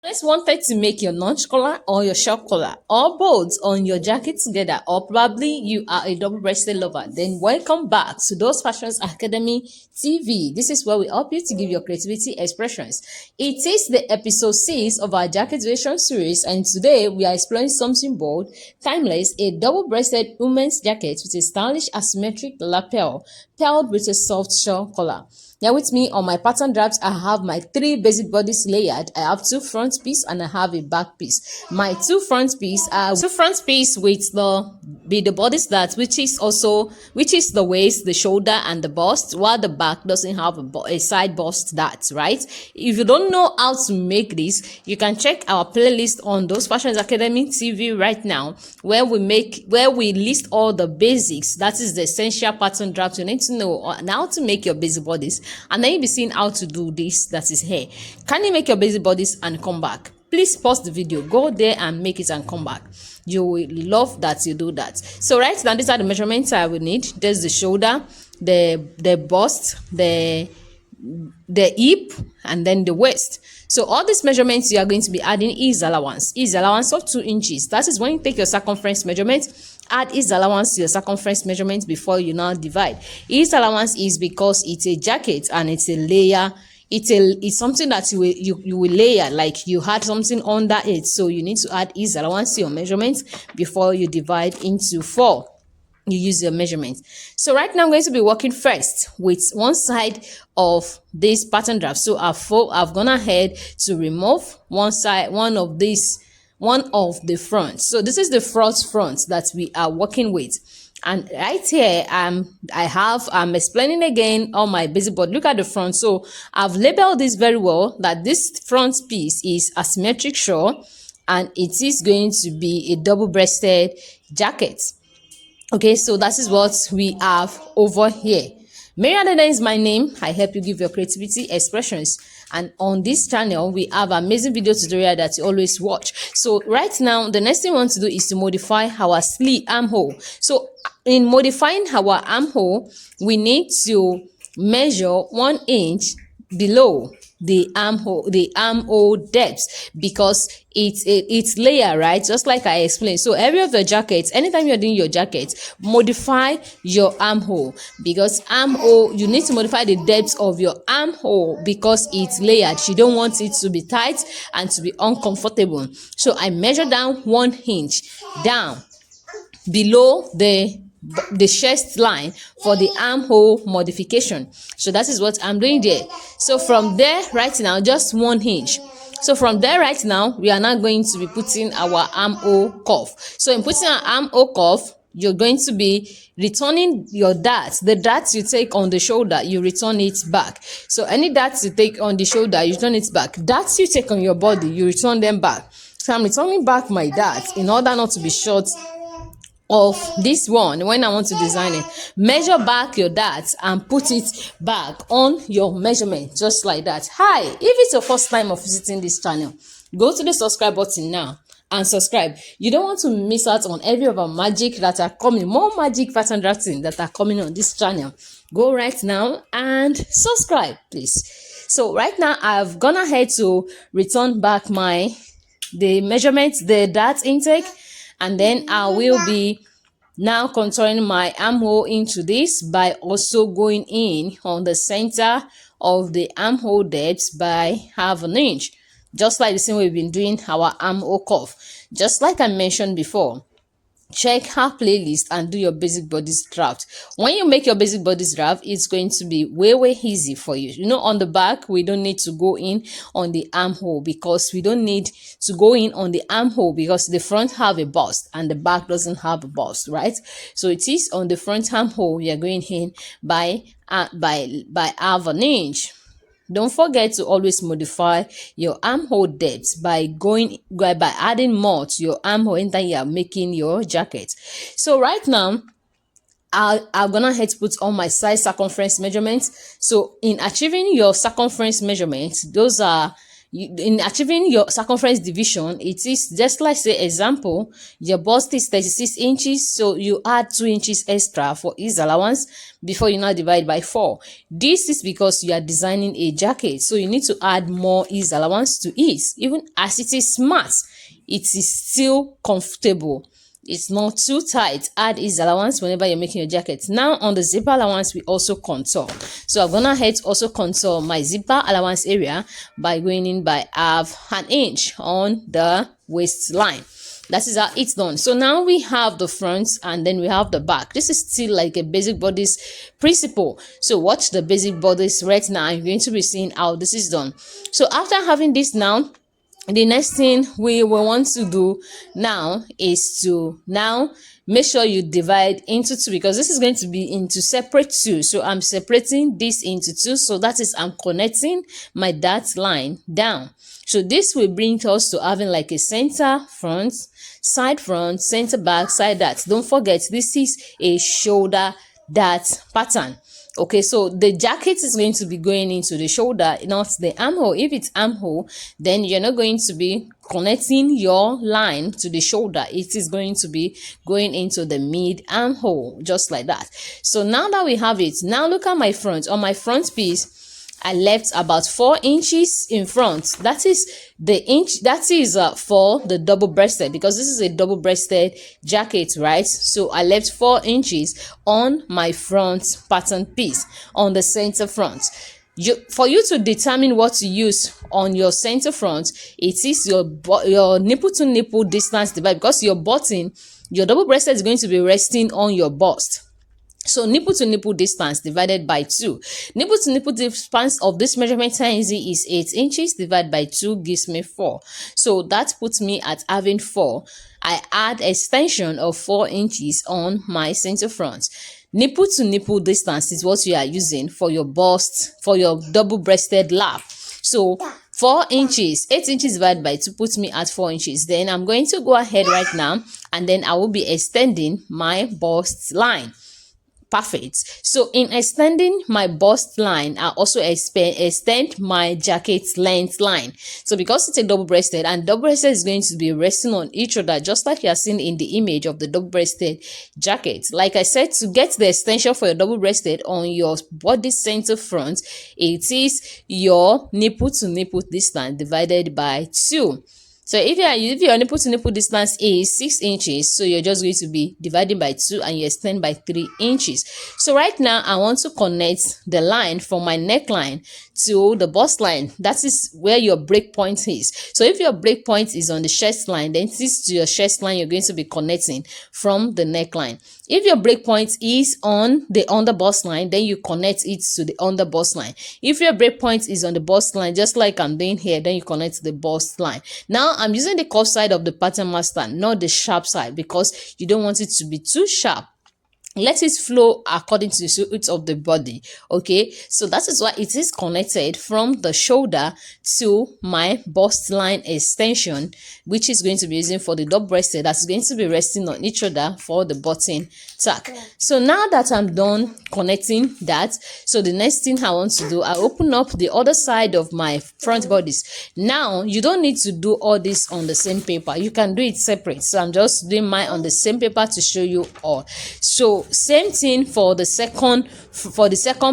Always wanted to make your notch collar or your shock collar or both on your jacket together, or probably you are a double-breasted lover, then welcome back to Those Fashions Academy TV. This is where we help you to give your creativity expressions. It is the episode 6 of our jacket variation series, and today we are exploring something bold, timeless, a double-breasted women's jacket with a stylish asymmetric lapel paired with a soft shawl collar. Now with me on my pattern drafts, I have my 3 basic bodies layered. I have 2 front piece and I have a back piece. My 2 front piece are 2 front piece with the body that which is the waist, the shoulder and the bust, while the back doesn't have a side bust that, right? If you don't know how to make this, you can check our playlist on Those Fashions Academy TV right now, where we list all the basics. That is the essential pattern drafts you need to know on how to make your basic bodies, and then you'll be seeing how to do this. That is here. Can you make your basic bodies and come back? Please pause the video, go there and make it and come back. You will love that you do that. So right now, these are the measurements I will need. There's the shoulder, the bust, the hip, and then the waist. So all these measurements you are going to be adding is allowance of 2 inches. That is when you take your circumference measurement, add is allowance to your circumference measurement before you now divide. Is allowance is because it's a jacket and it's a layer. It's something that you will layer, like you had something under it, so you need to add is allowance to your measurements before you divide into 4. You use your measurements. So right now I'm going to be working first with one side of this pattern draft. So I've gone ahead to remove one of the front. So this is the front that we are working with. And right here, I'm explaining again on my basic board. Look at the front. So I've labeled this very well, that this front piece is asymmetric shawl and it is going to be a double-breasted jacket. Okay, so that is what we have over here. Mary Adeda is my name. I help you give your creativity expressions. And on this channel, we have amazing video tutorial that you always watch. So right now, the next thing we want to do is to modify our sleeve armhole. So in modifying our armhole, we need to measure 1 inch below the armhole depth, because it's layer, right? Just like I explained. So every of your jackets, anytime you're doing your jacket, modify your armhole, because armhole, you need to modify the depth of your armhole because it's layered. You don't want it to be tight and to be uncomfortable. So I measure down 1 inch down below the chest line for the armhole modification. So that is what I'm doing there. So from there right now, just 1 inch. So from there right now, we are now going to be putting our armhole cuff. So in putting our armhole cuff, you're going to be returning your darts. The darts you take on the shoulder, you return it back. So any darts you take on the shoulder, you return it back. Darts you take on your body, you return them back. So I'm returning back my darts in order not to be short of this one when I want to design it. Measure back your darts and put it back on your measurement, just like that. Hi, if it's your first time of visiting this channel, go to the subscribe button now and subscribe. You don't want to miss out on every of our magic that are coming, more magic pattern drafting that are coming on this channel. Go right now and subscribe, please. So right now I've gone ahead to return back the measurements, the dart intake, and then I will be now contouring my armhole into this by also going in on the center of the armhole depth by half an inch, just like the same way we've been doing our armhole cuff. Just like I mentioned before, check our playlist and do your basic bodies draft. When you make your basic bodies draft, it's going to be way easy for you. You know, on the back, we don't need to go in on the armhole because the front have a bust and the back doesn't have a bust, right? So it is on the front armhole we are going in by half an inch. Don't forget to always modify your armhole depth by adding more to your armhole anytime you are making your jacket. So right now, I'm gonna head to put on my side circumference measurements. So in achieving your circumference measurements, those are in achieving your circumference division, it is just like, say example, your bust is 36 inches, so you add 2 inches extra for ease allowance before you now divide by 4. This is because you are designing a jacket, so you need to add more ease allowance to it. Even as it is smart, it is still comfortable. It's not too tight. Add ease allowance whenever you're making your jacket. Now on the zipper allowance, we also contour. So I'm gonna head to also contour my zipper allowance area by going in by half an inch on the waistline. That is how it's done. So now we have the front and then we have the back. This is still like a basic bodice principle. So watch the basic bodice right now. I'm going to be seeing how this is done. So after having this now, the next thing we will want to do now is to now make sure you divide into 2, because this is going to be into separate 2. So I'm separating this into 2, so that is I'm connecting my dot line down. So this will bring us to having like a center front, center back, side dot. Don't forget, this is a shoulder dot pattern. Okay, so the jacket is going to be going into the shoulder, not the armhole. If it's armhole, then you're not going to be connecting your line to the shoulder. It is going to be going into the mid armhole, just like that. So now that we have it, now look at my front. On my front piece, I left about 4 inches in front. That is the inch, that is for the double breasted, because this is a double breasted jacket, right? So I left 4 inches on my front pattern piece on the center front. For you to determine what to use on your center front, it is your nipple to nipple distance divided, because your button, your double breasted is going to be resting on your bust. So nipple to nipple distance divided by 2. Nipple to nipple distance of this measurement times is 8 inches divided by 2 gives me 4. So that puts me at having 4. I add extension of 4 inches on my center front. Nipple to nipple distance is what you are using for your bust, for your double breasted lap. So 4 inches, 8 inches divided by 2 puts me at 4 inches. Then I'm going to go ahead right now and then I will be extending my bust line. Perfect. So in extending my bust line, I also extend my jacket length line. So because it's a double breasted and double breasted is going to be resting on each other, just like you are seeing in the image of the double breasted jacket. Like I said, to get the extension for your double breasted on your body center front, it is your nipple to nipple distance divided by 2. So if your nipple to nipple distance is 6 inches, so you're just going to be dividing by 2 and you extend by 3 inches. So right now I want to connect the line from my neckline to the bust line. That is where your break point is. So if your break point is on the chest line, then this to your chest line you're going to be connecting from the neckline. If your break point is on the under bust line, then you connect it to the under bust line. If your break point is on the bust line, just like I'm doing here, then you connect to the bust line. Now I'm using the curved side of the pattern master, not the sharp side, because you don't want it to be too sharp. Let it flow according to the width of the body. Okay, so that is why it is connected from the shoulder to my bust line extension, which is going to be using for the double breasted, that's going to be resting on each other for the button tack. So now that I'm done connecting that, so the next thing I want to do, I open up the other side of my front bodice. Now you don't need to do all this on the same paper, you can do it separate. So I'm just doing mine on the same paper to show you all. So same thing for the second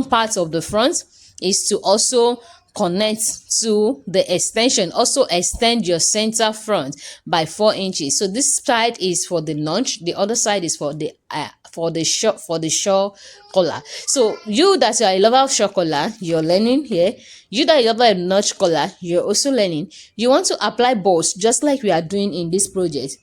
part of the front is to also connect to the extension. Also extend your center front by 4 inches. So this side is for the notch, the other side is for the shawl collar. So you that are a lover of shawl collar, you're learning here. You that you love a notch collar, you're also learning. You want to apply both, just like we are doing in this project,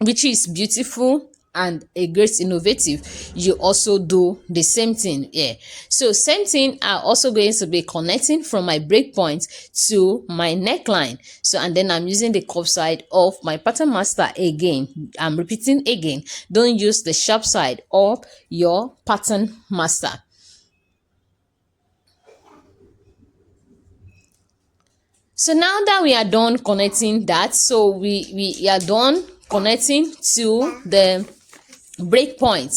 which is beautiful and a great innovative. You also do the same thing here. So same thing, I'm also going to be connecting from my break point to my neckline. So and then I'm using the curved side of my pattern master again. I'm repeating again, don't use the sharp side of your pattern master. So now that we are done connecting that, so we are done connecting to the break point.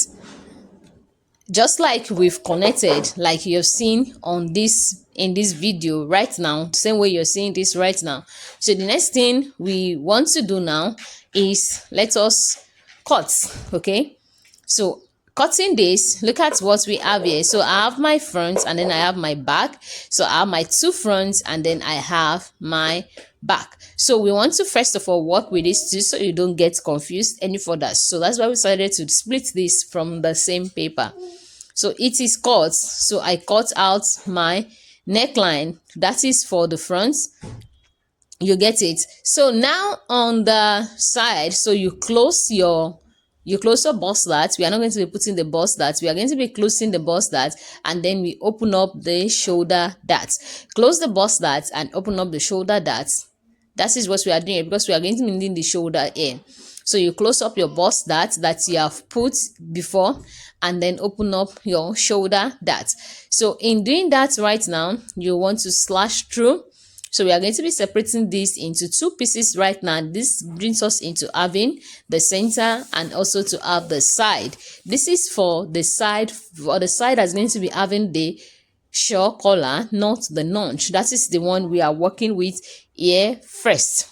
just like we've connected, like you've seen on this in this video right now, same way you're seeing this right now. So the next thing we want to do now is let us cut. Okay, so cutting this, look at what we have here. So I have my front and then I have my back. So I have my two fronts and then I have my back. So we want to first of all work with these two so you don't get confused any further. So that's why we decided to split this from the same paper. So it is cut. So I cut out my neckline, that is for the front. You get it. So now on the side, so you close your bust that. We are not going to be putting the bust that, we are going to be closing the bust that, and then we open up the shoulder that. Close the bust that and open up the shoulder that. That is what we are doing, because we are going to be needing the shoulder here. So you close up your bust that you have put before, and then open up your shoulder that. So in doing that right now, you want to slash through. So we are going to be separating this into two pieces right now. This brings us into having the center and also to have the side. This is for the side that's going to be having the shawl collar, not the notch. That is the one we are working with here first.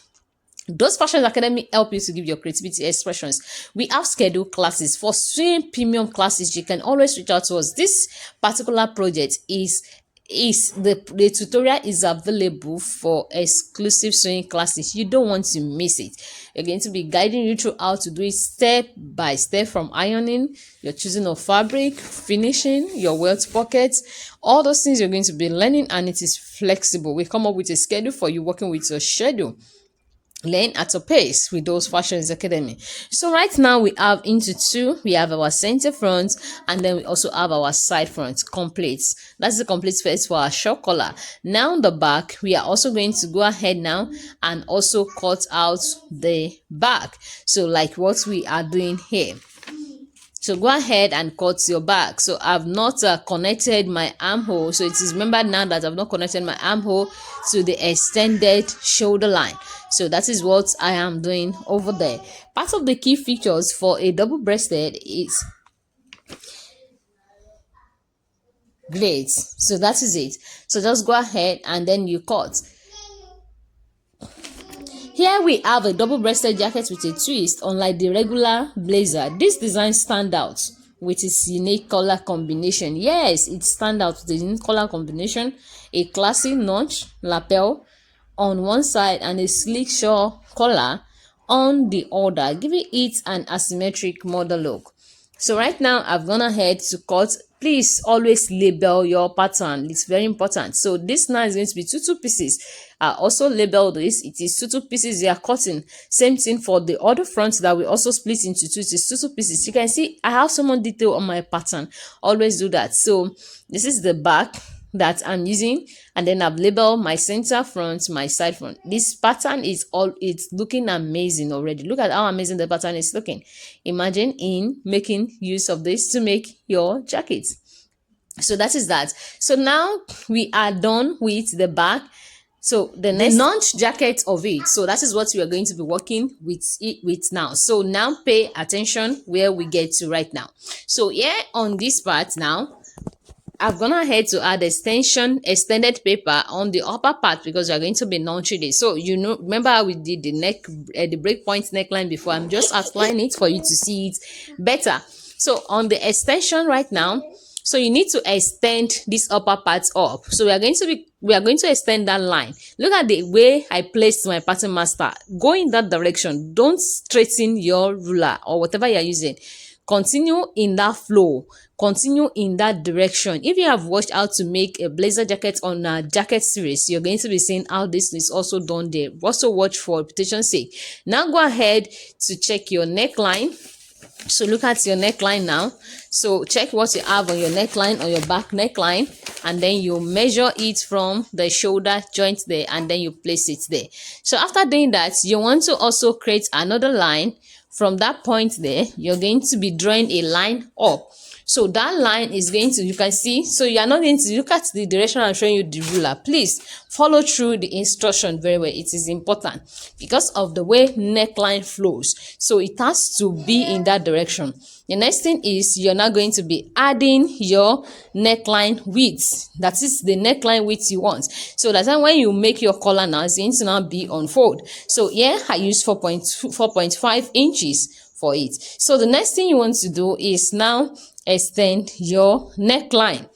DOSEfashions Academy help you to give your creativity expressions. We have scheduled classes for sewing premium classes. You can always reach out to us. This particular project is the tutorial is available for exclusive sewing classes. You don't want to miss it. We're going to be guiding you through how to do it step by step, from ironing, your choosing of fabric, finishing, your welt pockets, all those things you're going to be learning, and it is flexible. We come up with a schedule for you, working with your schedule. Learn at a pace with DOSEfashions Academy. So right now we have into two. We have our center front and then we also have our side front complete. That's the complete face for our shawl collar. Now on the back, we are also going to go ahead now and also cut out the back. So like what we are doing here. So go ahead and cut your back. So I've not connected my armhole. So it is remembered now that I've not connected my armhole to the extended shoulder line. So that is what I am doing over there. Part of the key features for a double-breasted is great. So that is it. So just go ahead and then you cut. Here we have a double-breasted jacket with a twist. Unlike the regular blazer, this design stands out with its unique color combination. Yes, it stands out with the unique color combination. A classic notch lapel on one side and a sleek shawl collar on the other, giving it an asymmetric model look. So right now I've gone ahead to cut. Please always label your pattern. It's very important. So this now is going to be two pieces. I also label this. It is two pieces you are cutting. Same thing for the other front that we also split into two. It is two pieces. You can see I have some more detail on my pattern. Always do that. So this is the back that I'm using, and then I've labeled my center front, my side front. This pattern is it's looking amazing already. Look at how amazing the pattern is looking. Imagine in making use of this to make your jacket. So that is that. So now we are done with the back. So the next notch jacket of it. So that is what we are going to be working with now. So now pay attention where we get to right now. So here on this part now, I've gone ahead to add extended paper on the upper part because we are going to be notching it. So you know, remember how we did the the breakpoint neckline before? I'm just outlining it for you to see it better. So on the extension right now, so you need to extend this upper part up. So we are going to extend that line. Look at the way I placed my pattern master. Go in that direction. Don't straighten your ruler or whatever you're using. Continue in that flow. Continue in that direction. If you have watched how to make a blazer jacket on a jacket series, you're going to be seeing how this is also done there. Also watch for repetition's sake. Now go ahead to check your neckline. So look at your neckline now. So check what you have on your neckline, on your back neckline, and then you measure it from the shoulder joint there, and then you place it there. So after doing that, you want to also create another line. From that point there, you're going to be drawing a line up. So that line is going to, you can see, so you are not going to look at the direction I'm showing you the ruler. Please follow through the instruction very well. It is important because of the way neckline flows, so it has to be in that direction. The next thing is you're now going to be adding your neckline width, that is the neckline width you want. So that's why when you make your collar now, it's going to now be unfold. So here I use 4.5 inches for it. So the next thing you want to do is now extend your neckline.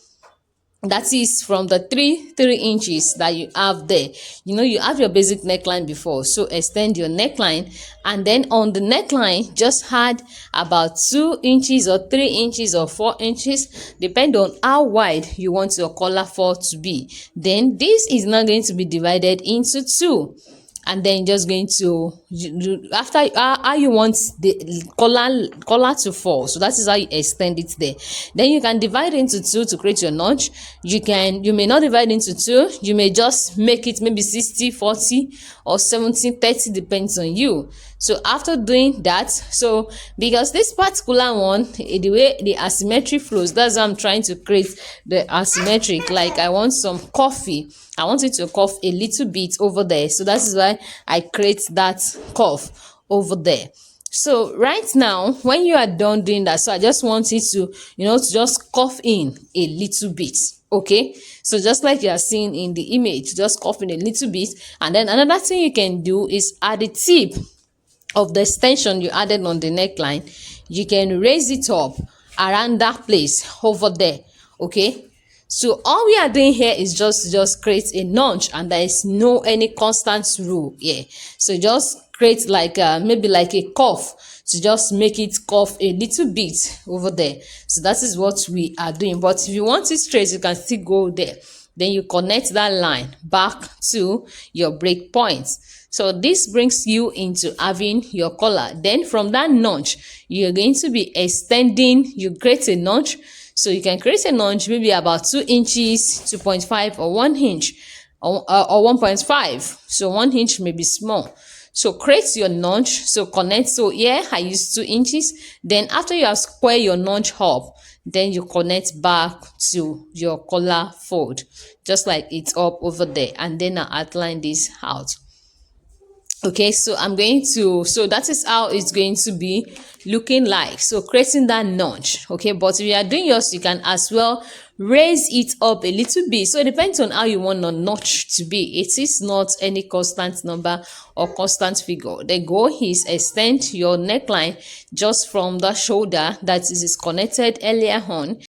That is from the 3 inches that you have there. You know, you have your basic neckline before, so extend your neckline, and then on the neckline just add about 2 inches or 3 inches or 4 inches, depend on how wide you want your collar for to be. Then this is now going to be divided into 2, and then just going to, after how you want the collar to fall, so that is how you extend it there. Then you can divide into 2 to create your notch. You may not divide into 2, you may just make it maybe 60-40 or 70-30, depends on you. So after doing that, so because this particular one, the way the asymmetric flows, that's how I'm trying to create the asymmetric. Like I want some coffee, I want it to curve a little bit over there, so that is why I create that curve over there. So right now, when you are done doing that, so I just want it to, to just curve in a little bit. Okay, so just like you are seeing in the image, just curve in a little bit. And then another thing you can do is add the tip of the extension you added on the neckline. You can raise it up around that place over there. Okay, so all we are doing here is just create a notch, and there is no any constant rule here. So just create like maybe like a curve to just make it curve a little bit over there. So that is what we are doing. But if you want it straight, you can still go there. Then you connect that line back to your break point. So this brings you into having your collar. Then from that notch, you're going to be extending, you create a notch. So you can create a notch maybe about 2 inches, 2.5 or 1 inch or 1.5. So 1 inch may be small. So create your notch, so connect. So here I use 2 inches. Then after you have square your notch up, then you connect back to your collar fold, just like it's up over there. And then I outline this out. Okay, so I'm going to, so that is how it's going to be looking like. So creating that notch. Okay, but if you are doing yours, you can as well raise it up a little bit. So it depends on how you want the notch to be. It is not any constant number or constant figure. The goal is extend your neckline just from the shoulder that is connected earlier on,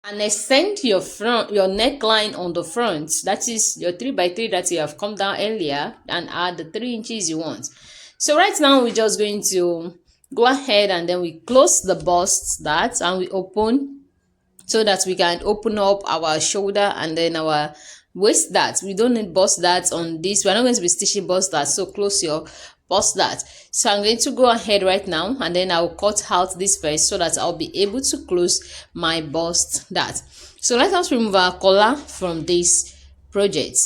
and extend your neckline on the front, that is your 3x3 that you have come down earlier, and add the 3 inches you want. So right now we're just going to go ahead and then we close the bust that, and we open so that we can open up our shoulder and then our waist that. We don't need bust that on this, we're not going to be stitching bust that, so close your bust that. So I'm going to go ahead right now, and then I'll cut out this first so that I'll be able to close my bust that. So let us remove our collar from this project.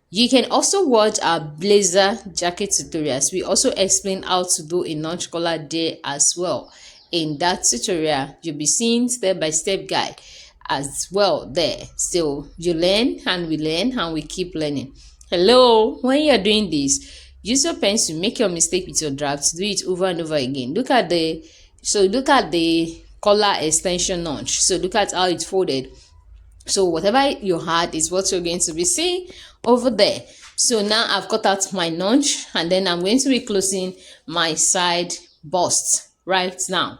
You can also watch our blazer jacket tutorials. We also explain how to do a notch collar there as well. In that tutorial, you'll be seeing step-by-step guide as well there. So you learn and we learn and we keep learning. Hello, when you're doing this, use your pens to make your mistake with your draft. Do it over and over again. Look at the collar extension notch. So look at how it's folded. So whatever you had is what you're going to be seeing over there. So now I've cut out my notch, and then I'm going to be closing my side bust right now.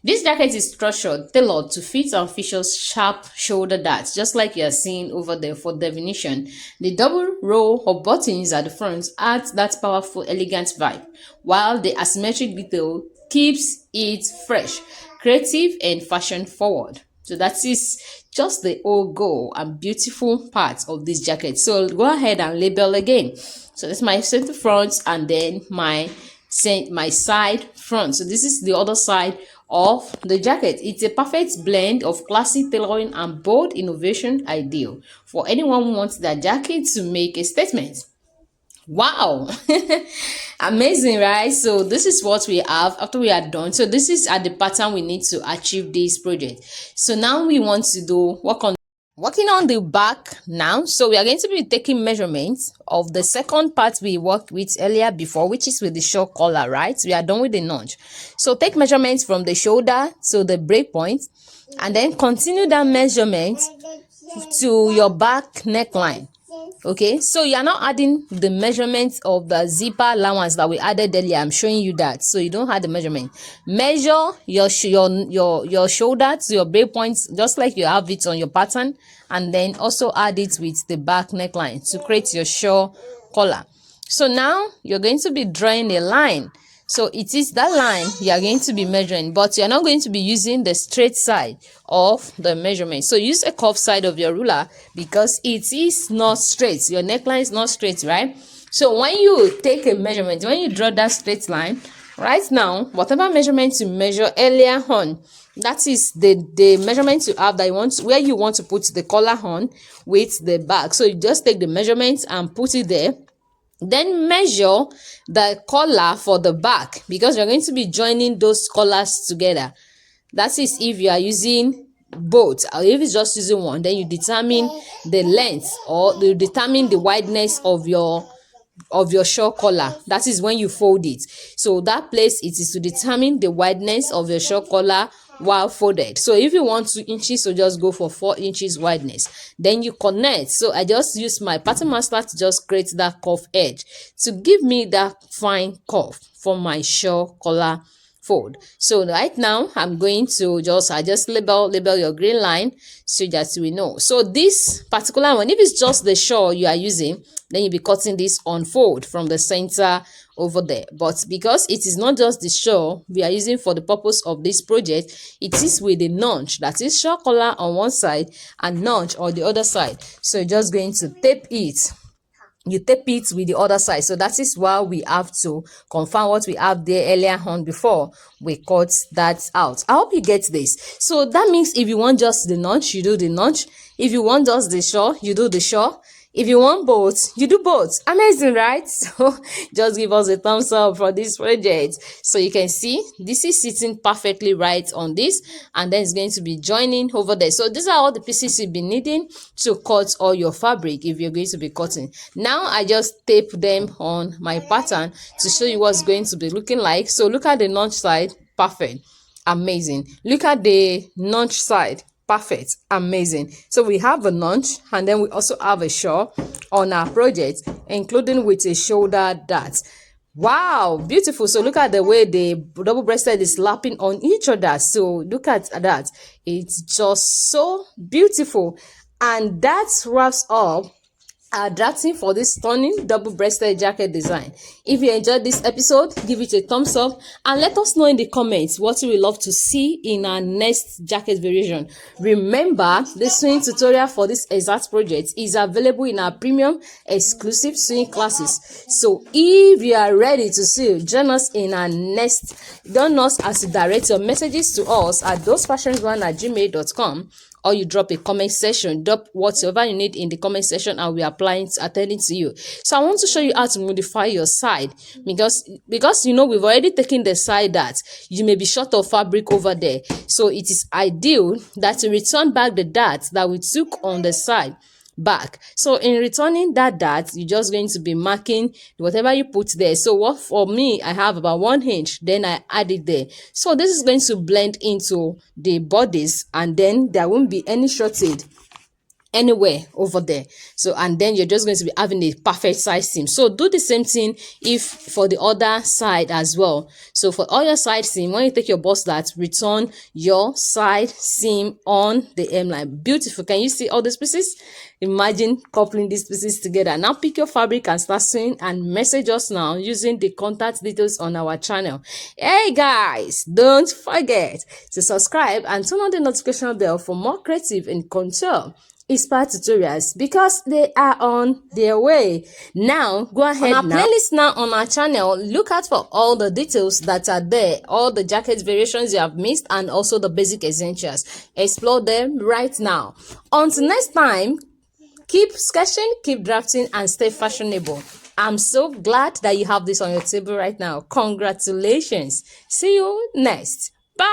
This jacket is structured, tailored to fit and features sharp shoulder darts, just like you are seeing over there for definition. The double row of buttons at the front adds that powerful, elegant vibe, while the asymmetric detail keeps it fresh, creative, and fashion forward. So that is just the whole goal and beautiful part of this jacket. So go ahead and label again. So that's my center front, and then my side front. So this is the other side of the jacket. It's a perfect blend of classic tailoring and bold innovation, ideal for anyone who wants their jacket to make a statement. Wow. Amazing, right? So this is what we have after we are done. So this is the pattern we need to achieve this project. So now we want to do working on the back now. So we are going to be taking measurements of the second part we worked with earlier before, which is with the shawl collar, right? We are done with the notch. So take measurements from the shoulder to the break point, and then continue that measurement to your back neckline. Okay, so you are not adding the measurements of the zipper allowance that we added earlier. I'm showing you that, so you don't have the measurement. Measure your shoulder to your break points just like you have it on your pattern, and then also add it with the back neckline to create your shawl collar. So now you're going to be drawing a line. So it is that line you are going to be measuring, but you're not going to be using the straight side of the measurement. So use a curved side of your ruler because it is not straight. Your neckline is not straight, right? So when you take a measurement, when you draw that straight line, right now, whatever measurement you measure earlier on, that is the measurement you have that you want, where you want to put the collar on with the back. So you just take the measurement and put it there. Then measure the collar for the back because you're going to be joining those collars together. That is if you are using both, or if it's just using one, then you determine the length or you determine the wideness of your shawl collar. That is when you fold it. So that place it is to determine the wideness of your shawl collar while folded. So if you want 2 inches, so just go for 4 inches wideness. Then you connect. So I just use my pattern master to just create that curve edge to give me that fine curve for my shawl collar fold. So right now I'm going to just label your green line so that we know. So this particular one, if it's just the shawl you are using, then you'll be cutting this on fold from the center over there. But because it is not just the shawl we are using for the purpose of this project, it is with the notch, that is shawl collar on one side and notch on the other side. So you're just going to tape it. You tape it with the other side. So that is why we have to confirm what we have there earlier on before we cut that out. I hope you get this. So that means if you want just the notch, you do the notch. If you want just the shawl, you do the shawl. If you want both, you do both. Amazing, right? So just give us a thumbs up for this project. So you can see this is sitting perfectly right on this, and then it's going to be joining over there. So these are all the pieces you'll be needing to cut all your fabric if you're going to be cutting. Now I just tape them on my pattern to show you what's going to be looking like. So look at the notch side, perfect, amazing. Look at the notch side, perfect, amazing. So we have a notch, and then we also have a shawl on our project, including with a shoulder dart. Wow, beautiful. So look at the way the double-breasted is lapping on each other. So look at that, it's just so beautiful. And that wraps up drafting for this stunning double-breasted jacket design. If you enjoyed this episode, give it a thumbs up and let us know in the comments what you would love to see in our next jacket variation. Remember, the sewing tutorial for this exact project is available in our premium exclusive sewing classes. So if you are ready to sew, join us in our next. Join us as you direct your messages to us at DOSEfashions@gmail.com, or you drop a comment section, drop whatever you need in the comment section, and we are attending to you. So I want to show you how to modify your side because you know we've already taken the side that you may be short of fabric over there. So it is ideal that you return back the dart that we took on the side back. So in returning that dart, you're just going to be marking whatever you put there. So what for me, I have about 1 inch, then I add it there. So this is going to blend into the bodies, and then there won't be any shortage anywhere over there. So and then you're just going to be having a perfect size seam. So do the same thing if for the other side as well. So for all your side seam, when you take your bust dart, return your side seam on the hemline. Beautiful. Can you see all these pieces? Imagine coupling these pieces together. Now pick your fabric and start sewing, and message us now using the contact details on our channel. Hey guys, don't forget to subscribe and turn on the notification bell for more creative and contour inspired tutorials, because they are on their way. Now go ahead on our playlist now on our channel. Look out for all the details that are there, all the jacket variations you have missed, and also the basic essentials. Explore them right now. Until next time, keep sketching, keep drafting, and stay fashionable. I'm so glad that you have this on your table right now. Congratulations. See you next. Bye.